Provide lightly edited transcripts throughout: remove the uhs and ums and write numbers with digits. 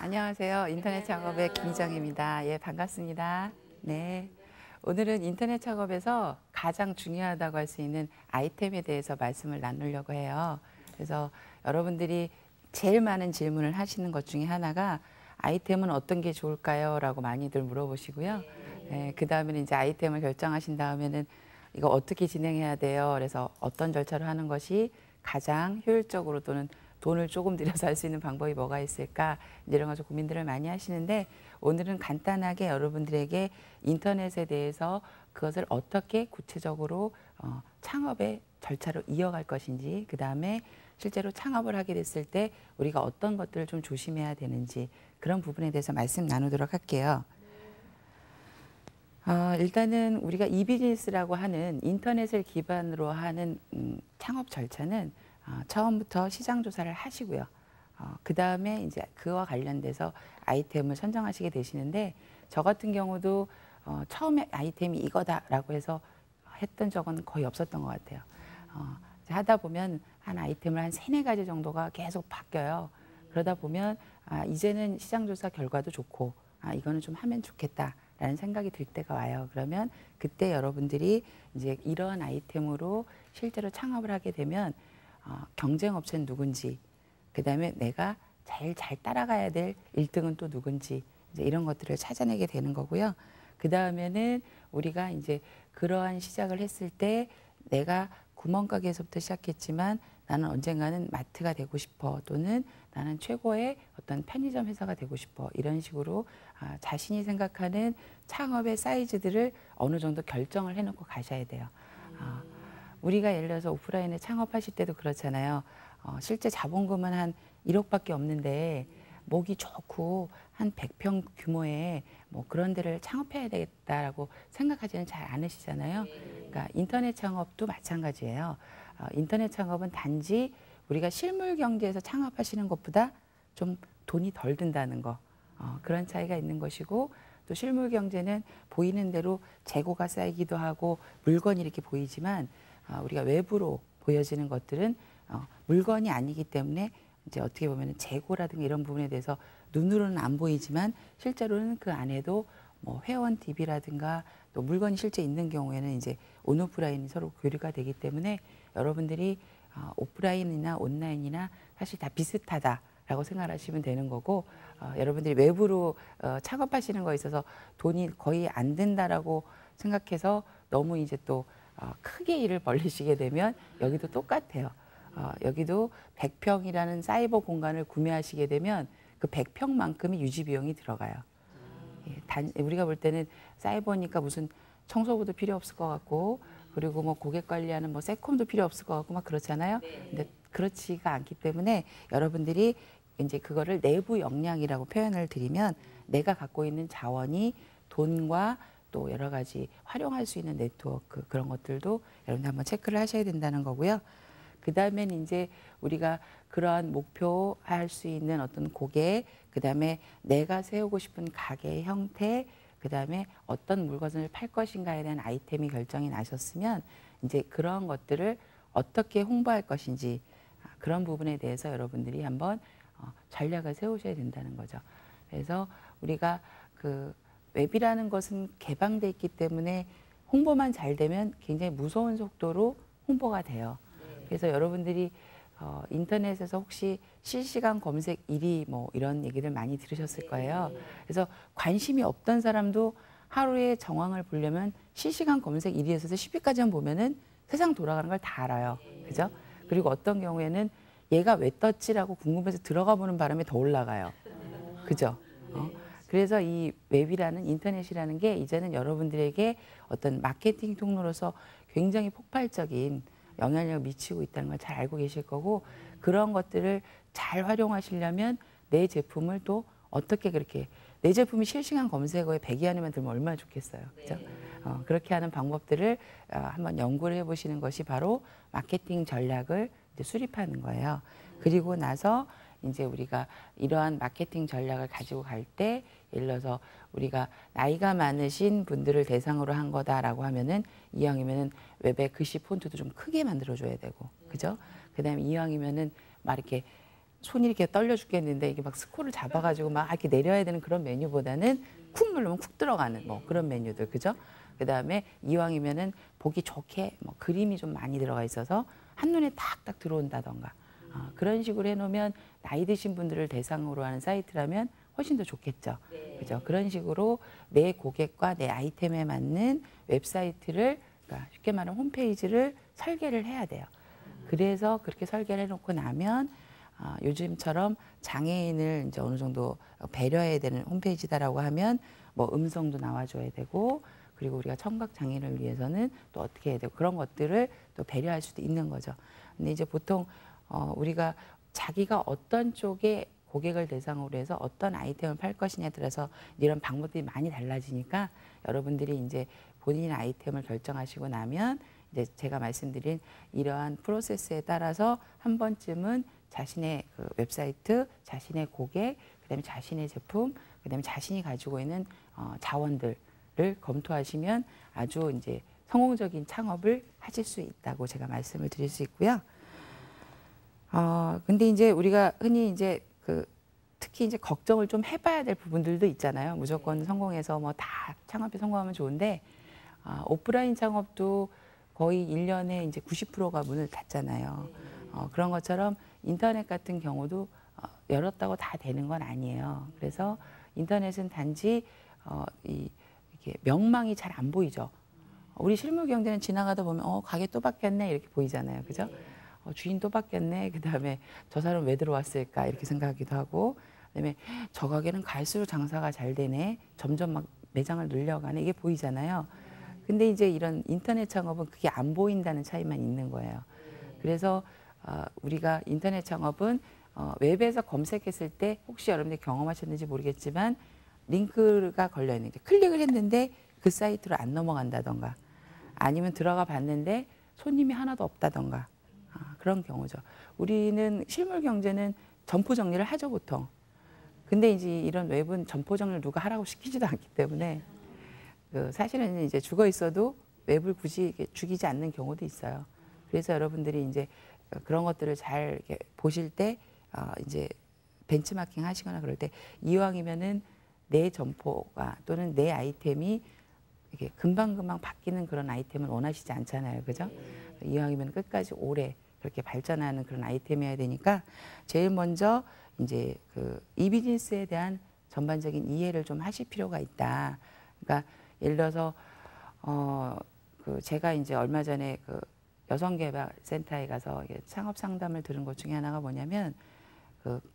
안녕하세요. 인터넷 작업의 김희정입니다. 예, 반갑습니다. 네. 오늘은 인터넷 작업에서 가장 중요하다고 할 수 있는 아이템에 대해서 말씀을 나누려고 해요. 그래서 여러분들이 제일 많은 질문을 하시는 것 중에 하나가 아이템은 어떤 게 좋을까요? 라고 많이들 물어보시고요. 예, 그 다음에는 이제 아이템을 결정하신 다음에는 이거 어떻게 진행해야 돼요? 그래서 어떤 절차로 하는 것이 가장 효율적으로 또는 돈을 조금 들여서 할 수 있는 방법이 뭐가 있을까 이런 거 고민들을 많이 하시는데 오늘은 간단하게 여러분들에게 인터넷에 대해서 그것을 어떻게 구체적으로 창업의 절차로 이어갈 것인지 그 다음에 실제로 창업을 하게 됐을 때 우리가 어떤 것들을 좀 조심해야 되는지 그런 부분에 대해서 말씀 나누도록 할게요. 일단은 우리가 이비즈니스라고 하는 인터넷을 기반으로 하는 창업 절차는 처음부터 시장 조사를 하시고요. 그 다음에 이제 그와 관련돼서 아이템을 선정하시게 되시는데 저 같은 경우도 처음에 아이템이 이거다라고 해서 했던 적은 거의 없었던 것 같아요. 하다 보면 한 아이템을 한 3-4가지 정도가 계속 바뀌어요. 그러다 보면 이제는 시장 조사 결과도 좋고 이거는 좀 하면 좋겠다라는 생각이 들 때가 와요. 그러면 그때 여러분들이 이제 이러한 아이템으로 실제로 창업을 하게 되면 경쟁 업체는 누군지, 그 다음에 내가 제일 잘 따라가야 될 1등은 또 누군지 이제 이런 것들을 찾아내게 되는 거고요. 그 다음에는 우리가 이제 그러한 시작을 했을 때 내가 구멍가게에서부터 시작했지만 나는 언젠가는 마트가 되고 싶어 또는 나는 최고의 어떤 편의점 회사가 되고 싶어 이런 식으로 자신이 생각하는 창업의 사이즈들을 어느 정도 결정을 해놓고 가셔야 돼요. 우리가 예를 들어서 오프라인에 창업하실 때도 그렇잖아요. 실제 자본금은 한 1억밖에 없는데 목이 좋고 한 100평 규모의 뭐 그런 데를 창업해야 되겠다라고 생각하지는 잘 않으시잖아요. 그러니까 인터넷 창업도 마찬가지예요. 인터넷 창업은 단지 우리가 실물 경제에서 창업하시는 것보다 좀 돈이 덜 든다는 거. 그런 차이가 있는 것이고 또 실물 경제는 보이는 대로 재고가 쌓이기도 하고 물건이 이렇게 보이지만 우리가 외부로 보여지는 것들은 물건이 아니기 때문에 이제 어떻게 보면 재고라든가 이런 부분에 대해서 눈으로는 안 보이지만 실제로는 그 안에도 뭐 회원 DB라든가 또 물건이 실제 있는 경우에는 이제 온오프라인이 서로 교류가 되기 때문에 여러분들이 오프라인이나 온라인이나 사실 다 비슷하다라고 생각하시면 되는 거고 여러분들이 외부로 창업하시는 거에 있어서 돈이 거의 안 든다라고 생각해서 너무 이제 또 크게 일을 벌리시게 되면 여기도 똑같아요. 여기도 100평이라는 사이버 공간을 구매하시게 되면 그 100평만큼의 유지 비용이 들어가요. 우리가 볼 때는 사이버니까 무슨 청소부도 필요 없을 것 같고 그리고 뭐 고객 관리하는 뭐 세콤도 필요 없을 것 같고 막 그렇잖아요. 근데 그렇지가 않기 때문에 여러분들이 이제 그거를 내부 역량이라고 표현을 드리면 내가 갖고 있는 자원이 돈과 또 여러 가지 활용할 수 있는 네트워크 그런 것들도 여러분들 한번 체크를 하셔야 된다는 거고요. 그 다음에는 이제 우리가 그러한 목표할 수 있는 어떤 고객, 그 다음에 내가 세우고 싶은 가게의 형태, 그 다음에 어떤 물건을 팔 것인가에 대한 아이템이 결정이 나셨으면 이제 그런 것들을 어떻게 홍보할 것인지 그런 부분에 대해서 여러분들이 한번 전략을 세우셔야 된다는 거죠. 그래서 우리가 그 웹이라는 것은 개방돼 있기 때문에 홍보만 잘 되면 굉장히 무서운 속도로 홍보가 돼요. 그래서 여러분들이 인터넷에서 혹시 실시간 검색 1위 뭐 이런 얘기를 많이 들으셨을 거예요. 그래서 관심이 없던 사람도 하루에 정황을 보려면 실시간 검색 1위에서 10위까지만 보면은 세상 돌아가는 걸 다 알아요. 그죠? 그리고 어떤 경우에는 얘가 왜 떴지라고 궁금해서 들어가 보는 바람에 더 올라가요. 그죠? 그래서 이 웹이라는 인터넷이라는 게 이제는 여러분들에게 어떤 마케팅 통로로서 굉장히 폭발적인 영향력을 미치고 있다는 걸 잘 알고 계실 거고 그런 것들을 잘 활용하시려면 내 제품을 또 어떻게 그렇게 내 제품이 실시간 검색어에 100위 안에만 들면 얼마나 좋겠어요. 그죠? 그렇게 하는 방법들을 한번 연구를 해보시는 것이 바로 마케팅 전략을 이제 수립하는 거예요. 그리고 나서 이제 우리가 이러한 마케팅 전략을 가지고 갈 때 예를 들어서 우리가 나이가 많으신 분들을 대상으로 한 거다라고 하면은 이왕이면은 웹의 글씨 폰트도 좀 크게 만들어줘야 되고, 그죠? 그 다음에 이왕이면은 막 이렇게 손이 이렇게 떨려 죽겠는데 이게 막 스크롤을 잡아가지고 막 이렇게 내려야 되는 그런 메뉴보다는 쿡 누르면 쿡 들어가는 뭐 그런 메뉴들, 그죠? 그다음에 이왕이면은 보기 좋게 뭐 그림이 좀 많이 들어가 있어서 한눈에 탁탁 들어온다던가 그런 식으로 해놓으면 나이 드신 분들을 대상으로 하는 사이트라면 훨씬 더 좋겠죠. 그죠? 그런 식으로 내 고객과 내 아이템에 맞는 웹사이트를, 그러니까 쉽게 말하면 홈페이지를 설계를 해야 돼요. 그래서 그렇게 설계를 해놓고 나면 요즘처럼 장애인을 이제 어느 정도 배려해야 되는 홈페이지다라고 하면 뭐 음성도 나와줘야 되고, 그리고 우리가 청각 장애인을 위해서는 또 어떻게 해야 되고, 그런 것들을 또 배려할 수도 있는 거죠. 근데 이제 보통 우리가 자기가 어떤 쪽에 고객을 대상으로 해서 어떤 아이템을 팔 것이냐에 따라서 이런 방법들이 많이 달라지니까 여러분들이 이제 본인 아이템을 결정하시고 나면 이제 제가 말씀드린 이러한 프로세스에 따라서 한 번쯤은 자신의 그 웹사이트, 자신의 고객, 그다음에 자신의 제품, 그다음에 자신이 가지고 있는 자원들을 검토하시면 아주 이제 성공적인 창업을 하실 수 있다고 제가 말씀을 드릴 수 있고요. 근데 이제 우리가 흔히 이제 특히 이제 걱정을 좀 해봐야 될 부분들도 있잖아요. 무조건 성공해서 뭐 다 창업에 성공하면 좋은데, 오프라인 창업도 거의 1년에 이제 90%가 문을 닫잖아요. 그런 것처럼 인터넷 같은 경우도 열었다고 다 되는 건 아니에요. 그래서 인터넷은 단지 이렇게 명망이 잘 안 보이죠. 우리 실물 경제는 지나가다 보면 가게 또 바뀌었네 이렇게 보이잖아요. 그죠? 주인 또 바뀌었네. 그다음에 저 사람 왜 들어왔을까 이렇게 생각하기도 하고, 그다음에 저 가게는 갈수록 장사가 잘 되네. 점점 막 매장을 늘려가네. 이게 보이잖아요. 근데 이제 이런 인터넷 창업은 그게 안 보인다는 차이만 있는 거예요. 그래서 우리가 인터넷 창업은 웹에서 검색했을 때 혹시 여러분들 경험하셨는지 모르겠지만 링크가 걸려 있는 게 클릭을 했는데 그 사이트로 안 넘어간다던가, 아니면 들어가 봤는데 손님이 하나도 없다던가, 그런 경우죠. 우리는 실물 경제는 점포 정리를 하죠, 보통. 근데 이제 이런 웹은 점포 정리를 누가 하라고 시키지도 않기 때문에 사실은 이제 죽어 있어도 웹을 굳이 죽이지 않는 경우도 있어요. 그래서 여러분들이 이제 그런 것들을 잘 이렇게 보실 때 이제 벤치마킹 하시거나 그럴 때 이왕이면은 내 점포가 또는 내 아이템이 이게 금방금방 바뀌는 그런 아이템을 원하시지 않잖아요. 그죠? 이왕이면 끝까지 오래 그렇게 발전하는 그런 아이템이어야 되니까 제일 먼저 이제 이 비즈니스에 대한 전반적인 이해를 좀 하실 필요가 있다. 그러니까 예를 들어서 제가 이제 얼마 전에 여성개발센터에 가서 창업 상담을 들은 것 중에 하나가 뭐냐면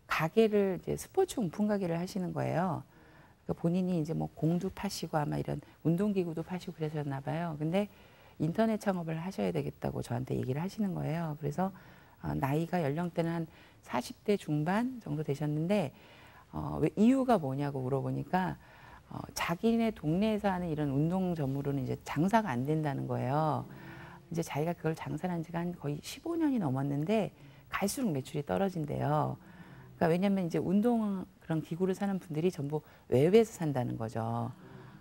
가게를 이제 스포츠 용품 가게를 하시는 거예요. 그러니까 본인이 이제 뭐 공도 파시고 아마 이런 운동기구도 파시고 그러셨나 봐요. 근데 인터넷 창업을 하셔야 되겠다고 저한테 얘기를 하시는 거예요. 그래서 나이가 연령대는 한 40대 중반 정도 되셨는데 왜 이유가 뭐냐고 물어보니까 자기네 동네에서 하는 이런 운동 전무로는 이제 장사가 안 된다는 거예요. 이제 자기가 그걸 장사를 한 지가 한 거의 15년이 넘었는데 갈수록 매출이 떨어진대요. 그러니까 왜냐면 이제 운동 그런 기구를 사는 분들이 전부 외부에서 산다는 거죠.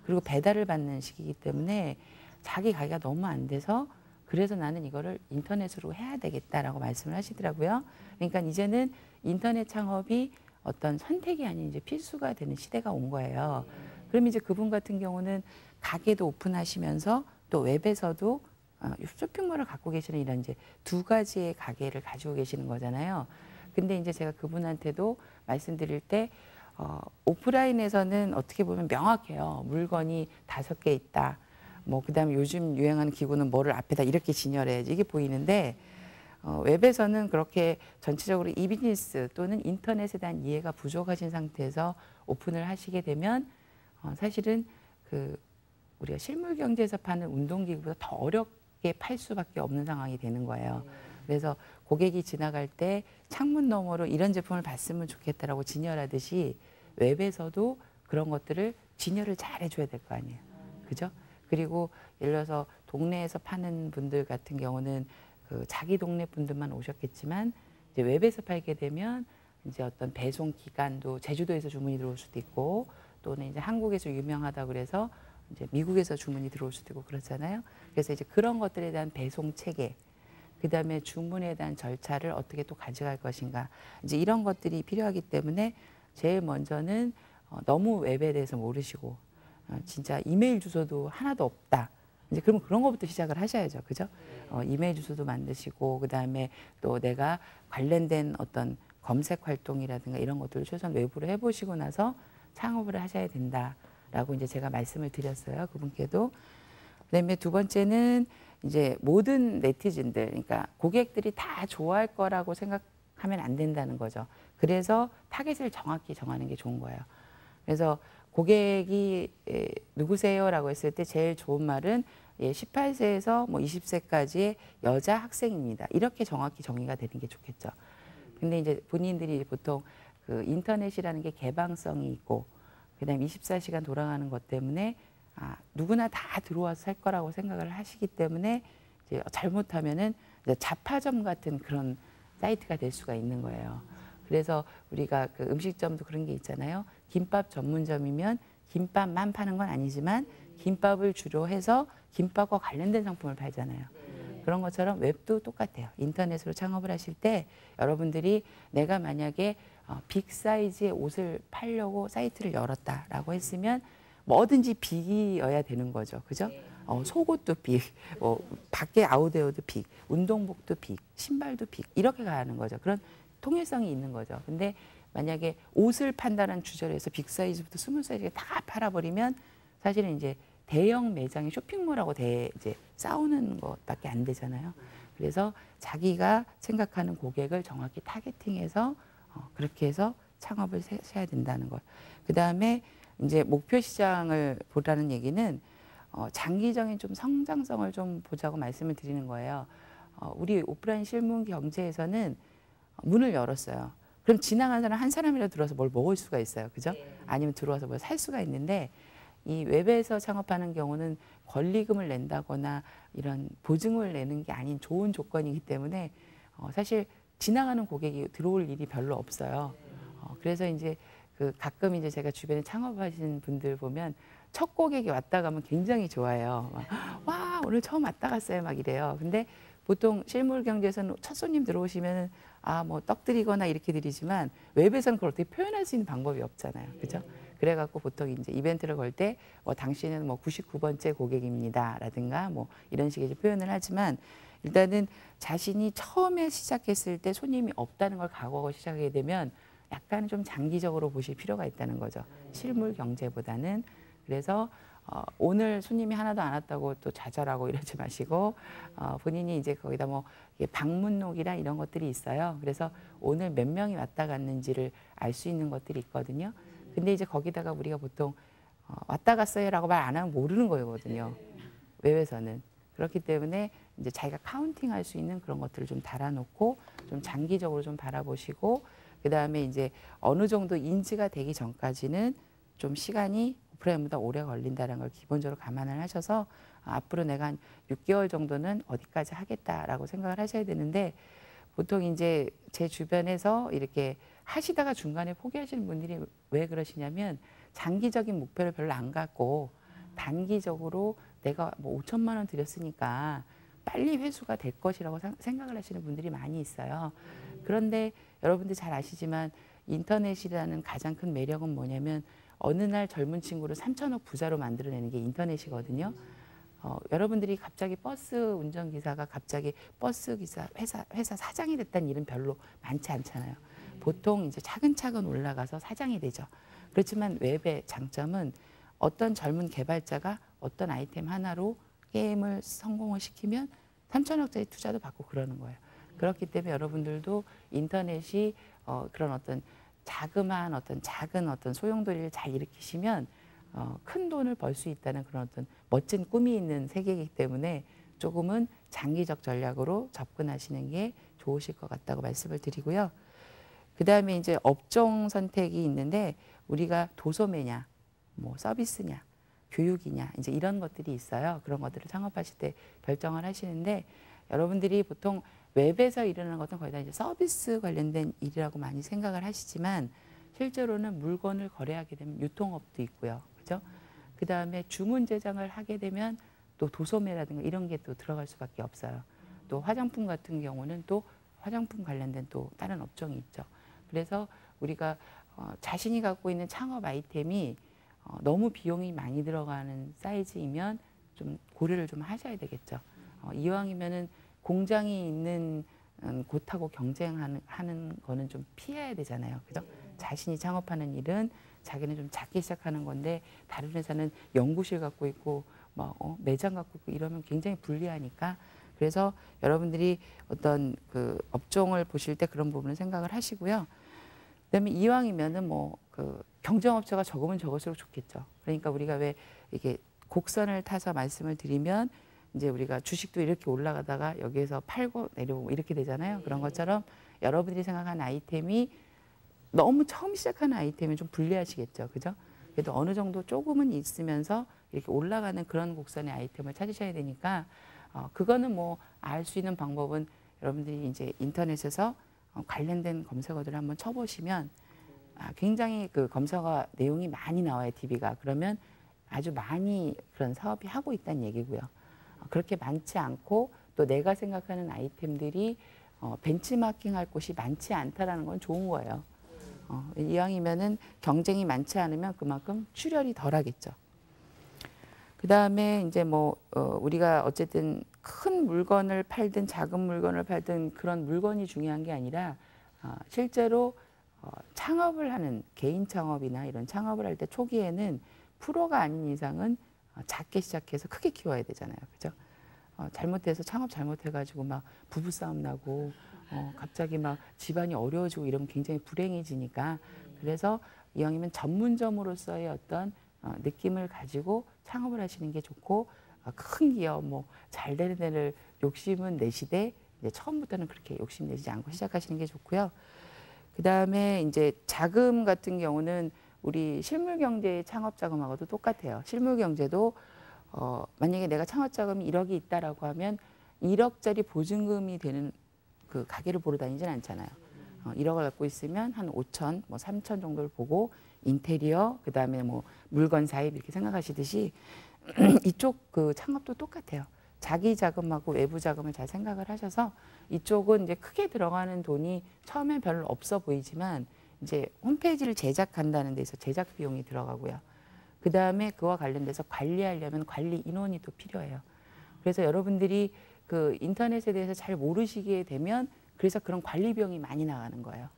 그리고 배달을 받는 시기이기 때문에 자기 가게가 너무 안 돼서 그래서 나는 이거를 인터넷으로 해야 되겠다라고 말씀을 하시더라고요. 그러니까 이제는 인터넷 창업이 어떤 선택이 아닌 이제 필수가 되는 시대가 온 거예요. 그럼 이제 그분 같은 경우는 가게도 오픈하시면서 또 웹에서도 쇼핑몰을 갖고 계시는 이런 이제 두 가지의 가게를 가지고 계시는 거잖아요. 근데 이제 제가 그분한테도 말씀드릴 때 오프라인에서는 어떻게 보면 명확해요. 물건이 5개 있다. 뭐 그다음에 요즘 유행하는 기구는 뭐를 앞에다 이렇게 진열해야지 이게 보이는데 웹에서는 그렇게 전체적으로 이 비즈니스 또는 인터넷에 대한 이해가 부족하신 상태에서 오픈을 하시게 되면 사실은 우리가 실물 경제에서 파는 운동기구보다 더 어렵게 팔 수밖에 없는 상황이 되는 거예요. 그래서 고객이 지나갈 때 창문 너머로 이런 제품을 봤으면 좋겠다라고 진열하듯이 웹에서도 그런 것들을 진열을 잘 해줘야 될 거 아니에요. 그죠? 그리고 예를 들어서 동네에서 파는 분들 같은 경우는 자기 동네 분들만 오셨겠지만 이제 웹에서 팔게 되면 이제 어떤 배송 기간도 제주도에서 주문이 들어올 수도 있고 또는 이제 한국에서 유명하다 그래서 이제 미국에서 주문이 들어올 수도 있고 그렇잖아요. 그래서 이제 그런 것들에 대한 배송 체계, 그다음에 주문에 대한 절차를 어떻게 또 가져갈 것인가. 이제 이런 것들이 필요하기 때문에 제일 먼저는 너무 웹에 대해서 모르시고 진짜 이메일 주소도 하나도 없다. 이제 그러면 그런 것부터 시작을 하셔야죠. 그죠? 이메일 주소도 만드시고 그다음에 또 내가 관련된 어떤 검색 활동이라든가 이런 것들을 최소한 외부로 해보시고 나서 창업을 하셔야 된다라고 이제 제가 말씀을 드렸어요. 그분께도. 그다음에 두 번째는 이제 모든 네티즌들, 그러니까 고객들이 다 좋아할 거라고 생각하면 안 된다는 거죠. 그래서 타겟을 정확히 정하는 게 좋은 거예요. 그래서 고객이 누구세요라고 했을 때 제일 좋은 말은 18세에서 뭐 20세까지의 여자 학생입니다. 이렇게 정확히 정의가 되는 게 좋겠죠. 근데 이제 본인들이 보통 그 인터넷이라는 게 개방성이 있고 그다음에 24시간 돌아가는 것 때문에 누구나 다 들어와서 살 거라고 생각을 하시기 때문에 이제 잘못하면은 이제 잡화점 같은 그런 사이트가 될 수가 있는 거예요. 그래서 우리가 그 음식점도 그런 게 있잖아요. 김밥 전문점이면 김밥만 파는 건 아니지만 김밥을 주로 해서 김밥과 관련된 상품을 팔잖아요. 그런 것처럼 웹도 똑같아요. 인터넷으로 창업을 하실 때 여러분들이 내가 만약에 빅 사이즈의 옷을 팔려고 사이트를 열었다라고 했으면 뭐든지 빅이어야 되는 거죠. 그죠? 속옷도 빅, 밖에 아우트도어도 빅, 운동복도 빅, 신발도 빅 이렇게 가는 거죠. 그런 통일성이 있는 거죠. 근데 만약에 옷을 판다는 주제에서 빅 사이즈부터 스몰 사이즈가 다 팔아버리면 사실은 이제 대형 매장의 쇼핑몰하고 이제 싸우는 것밖에 안 되잖아요. 그래서 자기가 생각하는 고객을 정확히 타겟팅해서 그렇게 해서 창업을 해야 된다는 것. 그 다음에 이제 목표 시장을 보라는 얘기는 장기적인 좀 성장성을 좀 보자고 말씀을 드리는 거예요. 우리 오프라인 실문 경제에서는 문을 열었어요. 그럼 지나간 사람 한 사람이라도 들어와서 뭘 먹을 수가 있어요. 그죠? 아니면 들어와서 뭘 살 수가 있는데 이 웹에서 창업하는 경우는 권리금을 낸다거나 이런 보증을 내는 게 아닌 좋은 조건이기 때문에 사실 지나가는 고객이 들어올 일이 별로 없어요. 그래서 이제 그 가끔 이제 제가 주변에 창업하시는 분들 보면 첫 고객이 왔다 가면 굉장히 좋아해요. 와, 오늘 처음 왔다 갔어요. 막 이래요. 근데 보통 실물 경제에서는 첫 손님 들어오시면 뭐 떡 드리거나 이렇게 드리지만 웹에서는 그걸 어떻게 표현할 수 있는 방법이 없잖아요. 그죠? 그래갖고 보통 이제 이벤트를 걸 때 당신은 뭐 99번째 고객입니다. 라든가 뭐 이런 식의 표현을 하지만 일단은 자신이 처음에 시작했을 때 손님이 없다는 걸 각오하고 시작하게 되면 약간 좀 장기적으로 보실 필요가 있다는 거죠. 실물 경제보다는. 그래서 오늘 손님이 하나도 안 왔다고 또 좌절하고 이러지 마시고 본인이 이제 거기다 뭐 방문록이나 이런 것들이 있어요. 그래서 오늘 몇 명이 왔다 갔는지를 알 수 있는 것들이 있거든요. 근데 이제 거기다가 우리가 보통 왔다 갔어요라고 말 안 하면 모르는 거거든요. 웹에서는. 그렇기 때문에 이제 자기가 카운팅할 수 있는 그런 것들을 좀 달아놓고 좀 장기적으로 좀 바라보시고 그다음에 이제 어느 정도 인지가 되기 전까지는 좀 시간이 오프라인보다 오래 걸린다는 걸 기본적으로 감안을 하셔서 앞으로 내가 한 6개월 정도는 어디까지 하겠다라고 생각을 하셔야 되는데 보통 이제 제 주변에서 이렇게 하시다가 중간에 포기하시는 분들이 왜 그러시냐면 장기적인 목표를 별로 안 갖고 단기적으로 내가 뭐 5천만 원 들였으니까 빨리 회수가 될 것이라고 생각을 하시는 분들이 많이 있어요. 그런데 여러분들 잘 아시지만 인터넷이라는 가장 큰 매력은 뭐냐면 어느 날 젊은 친구를 3천억 부자로 만들어내는 게 인터넷이거든요. 여러분들이 갑자기 버스 운전기사가 갑자기 버스 기사 회사 사장이 됐다는 일은 별로 많지 않잖아요. 보통 이제 차근차근 올라가서 사장이 되죠. 그렇지만 웹의 장점은 어떤 젊은 개발자가 어떤 아이템 하나로 게임을 성공을 시키면 3천억짜리 투자도 받고 그러는 거예요. 그렇기 때문에 여러분들도 인터넷이 그런 어떤 자그마한 작은 소용돌이를 잘 일으키시면 큰 돈을 벌 수 있다는 그런 어떤 멋진 꿈이 있는 세계이기 때문에 조금은 장기적 전략으로 접근하시는 게 좋으실 것 같다고 말씀을 드리고요. 그 다음에 이제 업종 선택이 있는데 우리가 도소매냐, 뭐 서비스냐, 교육이냐 이제 이런 것들이 있어요. 그런 것들을 창업하실 때 결정을 하시는데 여러분들이 보통 웹에서 일어나는 것은 거의 다 이제 서비스 관련된 일이라고 많이 생각을 하시지만 실제로는 물건을 거래하게 되면 유통업도 있고요. 그죠? 그 다음에 주문 제작을 하게 되면 또 도소매라든가 이런 게 또 들어갈 수밖에 없어요. 또 화장품 같은 경우는 또 화장품 관련된 또 다른 업종이 있죠. 그래서 우리가 자신이 갖고 있는 창업 아이템이 너무 비용이 많이 들어가는 사이즈이면 좀 고려를 좀 하셔야 되겠죠. 이왕이면은 공장이 있는 곳하고 경쟁하는 거는 좀 피해야 되잖아요. 그죠? 자신이 창업하는 일은 자기는 좀 작게 시작하는 건데 다른 회사는 연구실 갖고 있고 막 매장 갖고 있고 이러면 굉장히 불리하니까 그래서 여러분들이 어떤 그 업종을 보실 때 그런 부분을 생각을 하시고요. 그다음에 이왕이면은 뭐 그 경쟁업체가 적으면 적을수록 좋겠죠. 그러니까 우리가 왜 이게 곡선을 타서 말씀을 드리면 이제 우리가 주식도 이렇게 올라가다가 여기에서 팔고 내려오고 이렇게 되잖아요. 그런 것처럼 여러분들이 생각하는 아이템이 너무 처음 시작하는 아이템은 좀 불리하시겠죠. 그죠? 그래도 어느 정도 조금은 있으면서 이렇게 올라가는 그런 곡선의 아이템을 찾으셔야 되니까 그거는 뭐 알 수 있는 방법은 여러분들이 이제 인터넷에서 관련된 검색어들을 한번 쳐보시면 굉장히 그 검색어 내용이 많이 나와요. DB가. 그러면 아주 많이 그런 사업이 하고 있다는 얘기고요. 그렇게 많지 않고 또 내가 생각하는 아이템들이 벤치마킹 할 곳이 많지 않다라는 건 좋은 거예요. 이왕이면은 경쟁이 많지 않으면 그만큼 출혈이 덜 하겠죠. 그 다음에 이제 뭐, 우리가 어쨌든 큰 물건을 팔든 작은 물건을 팔든 그런 물건이 중요한 게 아니라, 실제로 창업을 하는 개인 창업이나 이런 창업을 할 때 초기에는 프로가 아닌 이상은 작게 시작해서 크게 키워야 되잖아요. 그죠? 잘못해서 창업 잘못해가지고 막 부부싸움 나고, 갑자기 막 집안이 어려워지고 이러면 굉장히 불행해지니까 그래서 이왕이면 전문점으로서의 어떤 느낌을 가지고 창업을 하시는 게 좋고 큰 기업 뭐 잘 되는 데를 욕심은 내시되 이제 처음부터는 그렇게 욕심내지 않고 시작하시는 게 좋고요. 그 다음에 이제 자금 같은 경우는 우리 실물경제의 창업자금하고도 똑같아요. 실물경제도 만약에 내가 창업자금이 1억이 있다라고 하면 1억짜리 보증금이 되는 그 가게를 보러 다니진 않잖아요. 1억을 갖고 있으면 한 5천, 뭐 3천 정도를 보고 인테리어, 그 다음에 뭐 물건 사입 이렇게 생각하시듯이 이쪽 그 창업도 똑같아요. 자기 자금하고 외부 자금을 잘 생각을 하셔서 이쪽은 이제 크게 들어가는 돈이 처음엔 별로 없어 보이지만 이제 홈페이지를 제작한다는 데서 제작 비용이 들어가고요. 그 다음에 그와 관련돼서 관리하려면 관리 인원이 또 필요해요. 그래서 여러분들이 그 인터넷에 대해서 잘 모르시게 되면 그래서 그런 관리 비용이 많이 나가는 거예요.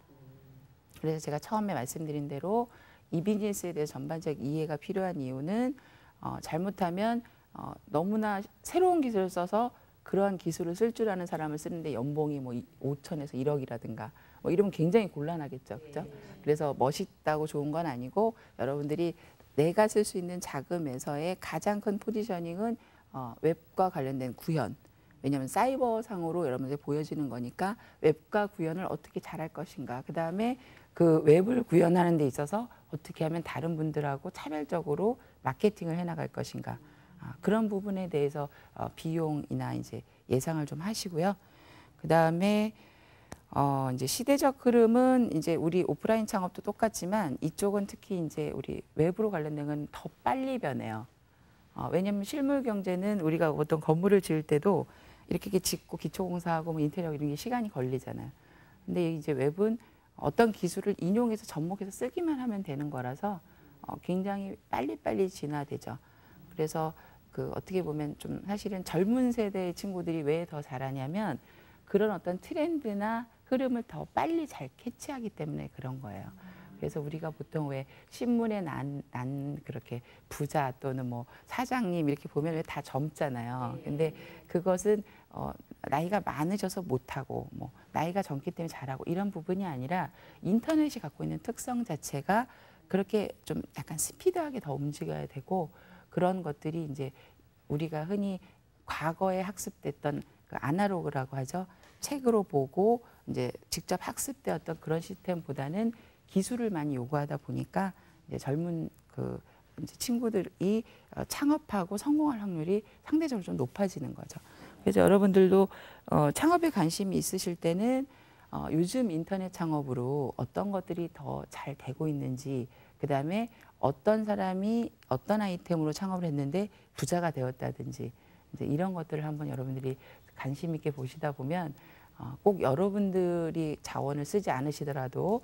그래서 제가 처음에 말씀드린 대로 이 비즈니스에 대해서 전반적 이해가 필요한 이유는 잘못하면 너무나 새로운 기술을 써서 그러한 기술을 쓸 줄 아는 사람을 쓰는데 연봉이 뭐 5천에서 1억이라든가 뭐 이러면 굉장히 곤란하겠죠. 그죠? 그래서 멋있다고 좋은 건 아니고 여러분들이 내가 쓸 수 있는 자금에서의 가장 큰 포지셔닝은 웹과 관련된 구현. 왜냐하면 사이버상으로 여러분들 보여지는 거니까 웹과 구현을 어떻게 잘할 것인가. 그 다음에 그 웹을 구현하는 데 있어서 어떻게 하면 다른 분들하고 차별적으로 마케팅을 해나갈 것인가. 그런 부분에 대해서 비용이나 이제 예상을 좀 하시고요. 그 다음에 이제 시대적 흐름은 이제 우리 오프라인 창업도 똑같지만 이쪽은 특히 이제 우리 웹으로 관련된 건 더 빨리 변해요. 왜냐하면 실물 경제는 우리가 어떤 건물을 지을 때도 이렇게 짓고 기초공사하고 뭐 인테리어 이런 게 시간이 걸리잖아요. 근데 이제 웹은 어떤 기술을 인용해서 접목해서 쓰기만 하면 되는 거라서 굉장히 빨리빨리 진화되죠. 그래서 그 어떻게 보면 좀 사실은 젊은 세대의 친구들이 왜 더 잘하냐면 그런 어떤 트렌드나 흐름을 더 빨리 잘 캐치하기 때문에 그런 거예요. 그래서 우리가 보통 왜 신문에 난 그렇게 부자 또는 뭐 사장님 이렇게 보면 왜 다 젊잖아요. 근데 그것은 나이가 많으셔서 못하고 뭐 나이가 젊기 때문에 잘하고 이런 부분이 아니라 인터넷이 갖고 있는 특성 자체가 그렇게 좀 약간 스피드하게 더 움직여야 되고 그런 것들이 이제 우리가 흔히 과거에 학습됐던 그 아날로그라고 하죠. 책으로 보고 이제 직접 학습되었던 그런 시스템보다는 기술을 많이 요구하다 보니까 이제 젊은 그 이제 친구들이 창업하고 성공할 확률이 상대적으로 좀 높아지는 거죠. 그래서 여러분들도 창업에 관심이 있으실 때는 요즘 인터넷 창업으로 어떤 것들이 더 잘 되고 있는지, 그 다음에 어떤 사람이 어떤 아이템으로 창업을 했는데 부자가 되었다든지 이제 이런 것들을 한번 여러분들이 관심 있게 보시다 보면 꼭 여러분들이 자원을 쓰지 않으시더라도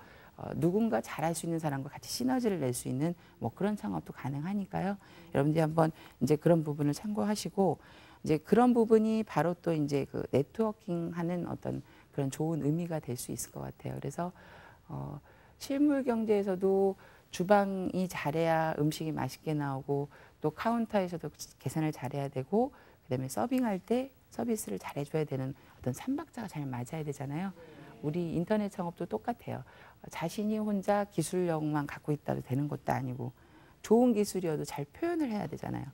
누군가 잘할 수 있는 사람과 같이 시너지를 낼 수 있는 뭐 그런 창업도 가능하니까요. 여러분들이 한번 이제 그런 부분을 참고하시고 이제 그런 부분이 바로 또 이제 그 네트워킹하는 어떤 그런 좋은 의미가 될 수 있을 것 같아요. 그래서 실물 경제에서도 주방이 잘해야 음식이 맛있게 나오고 또 카운터에서도 계산을 잘해야 되고 그다음에 서빙할 때 서비스를 잘해줘야 되는 어떤 삼박자가 잘 맞아야 되잖아요. 우리 인터넷 창업도 똑같아요. 자신이 혼자 기술력만 갖고 있다도 되는 것도 아니고 좋은 기술이어도 잘 표현을 해야 되잖아요.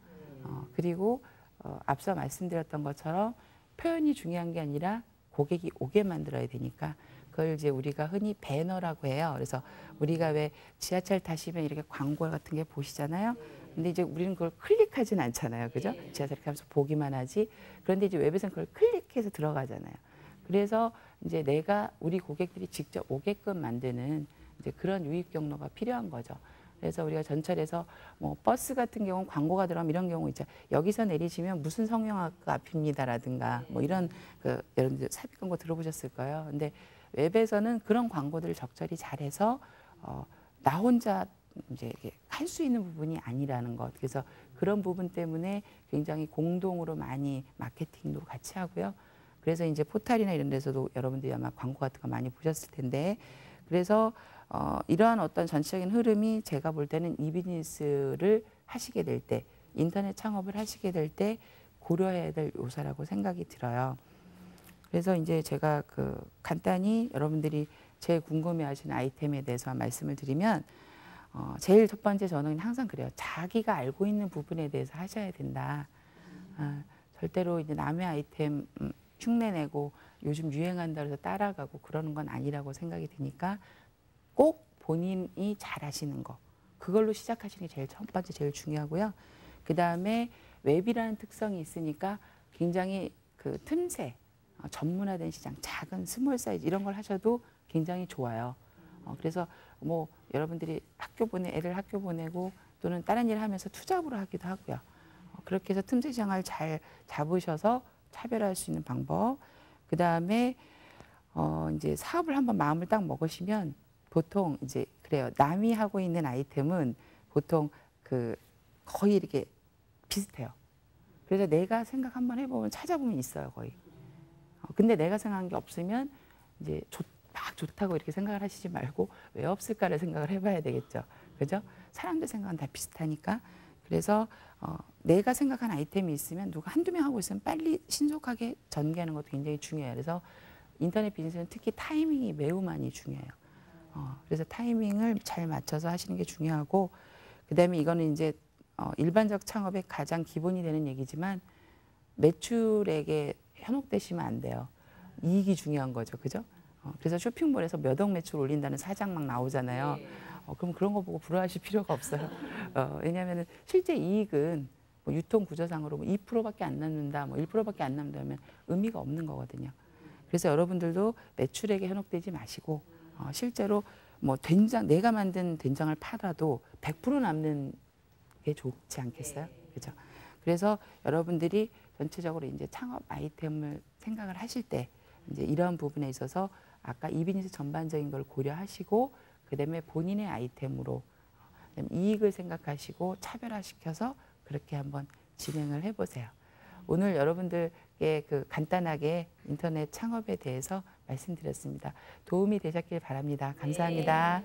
그리고 앞서 말씀드렸던 것처럼 표현이 중요한 게 아니라 고객이 오게 만들어야 되니까 그걸 이제 우리가 흔히 배너라고 해요. 그래서 우리가 왜 지하철 타시면 이렇게 광고 같은 게 보시잖아요. 근데 이제 우리는 그걸 클릭하진 않잖아요. 그죠? 지하철 이렇게 하면서 보기만 하지. 그런데 이제 웹에서는 그걸 클릭해서 들어가잖아요. 그래서 이제 내가 우리 고객들이 직접 오게끔 만드는 이제 그런 유입 경로가 필요한 거죠. 그래서 우리가 전철에서 뭐 버스 같은 경우는 광고가 들어가면 이런 경우 있죠. 여기서 내리시면 무슨 성형외과 앞입니다라든가 뭐 이런 그 여러분들 삽입 광고 들어보셨을 거예요. 근데 웹에서는 그런 광고들을 적절히 잘해서 나 혼자 이제 할 수 있는 부분이 아니라는 것. 그래서 그런 부분 때문에 굉장히 공동으로 많이 마케팅도 같이 하고요. 그래서 이제 포탈이나 이런 데서도 여러분들이 아마 광고 같은 거 많이 보셨을 텐데 그래서 이러한 어떤 전체적인 흐름이 제가 볼 때는 이 비즈니스를 하시게 될 때, 인터넷 창업을 하시게 될 때 고려해야 될 요소라고 생각이 들어요. 그래서 이제 제가 그 간단히 여러분들이 제일 궁금해하시는 아이템에 대해서 말씀을 드리면 제일 첫 번째 저는 항상 그래요. 자기가 알고 있는 부분에 대해서 하셔야 된다. 절대로 이제 남의 아이템 흉내내고 요즘 유행한다 해서 따라가고 그러는 건 아니라고 생각이 드니까 꼭 본인이 잘하시는 거 그걸로 시작하시는 게 제일 첫 번째 제일 중요하고요. 그 다음에 웹이라는 특성이 있으니까 굉장히 그 틈새 전문화된 시장 작은 스몰 사이즈 이런 걸 하셔도 굉장히 좋아요. 그래서 뭐 여러분들이 애들 학교 보내고 또는 다른 일 하면서 투잡으로 하기도 하고요. 그렇게 해서 틈새 시장을 잘 잡으셔서 차별할 수 있는 방법. 그 다음에 이제 사업을 한번 마음을 딱 먹으시면 보통 이제 그래요. 남이 하고 있는 아이템은 보통 그 거의 이렇게 비슷해요. 그래서 내가 생각 한번 해보면 찾아보면 있어요, 거의. 근데 내가 생각한 게 없으면 이제 막 좋다고 이렇게 생각을 하시지 말고 왜 없을까를 생각을 해봐야 되겠죠. 그죠? 사람들 생각은 다 비슷하니까. 그래서 내가 생각한 아이템이 있으면 누가 한두 명 하고 있으면 빨리 신속하게 전개하는 것도 굉장히 중요해요. 그래서 인터넷 비즈니스는 특히 타이밍이 매우 많이 중요해요. 그래서 타이밍을 잘 맞춰서 하시는 게 중요하고 그다음에 이거는 이제 일반적 창업의 가장 기본이 되는 얘기지만 매출액에 현혹되시면 안 돼요. 이익이 중요한 거죠. 그죠? 그래서 쇼핑몰에서 몇 억 매출 올린다는 사장 막 나오잖아요. 그럼 그런 거 보고 부러워하실 필요가 없어요. 왜냐하면 실제 이익은 뭐 유통 구조상으로 뭐 2%밖에 안 남는다, 뭐 1%밖에 안 남는다면 의미가 없는 거거든요. 그래서 여러분들도 매출액에 현혹되지 마시고 실제로 뭐 된장 내가 만든 된장을 팔아도 100% 남는 게 좋지 않겠어요? 그죠? 그래서 여러분들이 전체적으로 이제 창업 아이템을 생각을 하실 때 이제 이런 부분에 있어서 아까 이 비즈니스 전반적인 걸 고려하시고 그다음에 본인의 아이템으로 이익을 생각하시고 차별화시켜서 그렇게 한번 진행을 해보세요. 오늘 여러분들께 그 간단하게 인터넷 창업에 대해서 말씀드렸습니다. 도움이 되셨길 바랍니다. 감사합니다.